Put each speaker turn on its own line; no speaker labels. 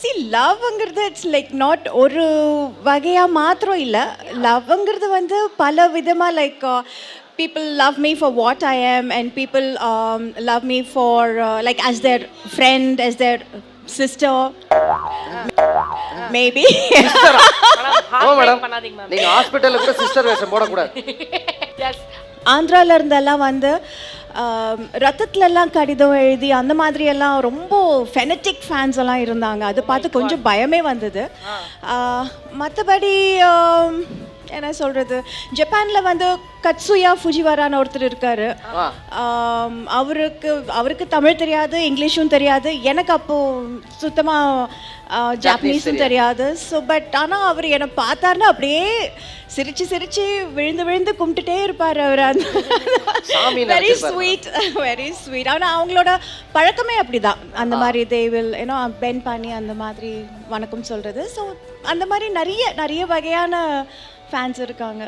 C லவ்ங்கிறது it's like not ஒரு வகையாக மாத்திரம் இல்லை. லவ்ங்கிறது வந்து பல விதமாக like people love me for what I am and people love me for like as their friend, as their sister, maybe.
சிஸ்டரா? ஓ மேடம்,
பண்ணாதீங்க மேம்.
நீங்க ஹாஸ்பிட்டல்ல கூட சிஸ்டர் வேஷம் போடக்கூடாது.
எஸ்.
ஆந்திரால இருந்தெல்லாம் வந்து ரத்தத்துலலாம் கடிதம் எழுதி அந்த மாதிரியெல்லாம் ரொம்ப ஃபெனட்டிக் ஃபேன்ஸ் எல்லாம் இருந்தாங்க. அதை பார்த்து கொஞ்சம் பயமே வந்தது. மற்றபடி என்ன சொல்கிறது, ஜப்பானில் வந்து கட்சுயா ஃபுஜிவாரான்னு ஒருத்தர் இருக்கார். அவருக்கு தமிழ் தெரியாது, இங்கிலீஷும் தெரியாது. எனக்கு அப்போது சுத்தமாக ஜாப்பனீஸும் தெரியாது. ஸோ பட் ஆனால் அவர் என்னை பார்த்தாருன்னா அப்படியே சிரிச்சு சிரிச்சு விழுந்து விழுந்து கும்பிட்டுட்டே இருப்பார் அவர். அந்த வெரி ஸ்வீட், வெரி ஸ்வீட். ஆனால் அவங்களோட பழக்கமே அப்படிதான். அந்த மாதிரி தேவில் ஏன்னா பென் பண்ணி அந்த மாதிரி வணக்கம் சொல்கிறது. ஸோ அந்த மாதிரி நிறைய நிறைய வகையான ஃபேன்ஸ் இருக்காங்க.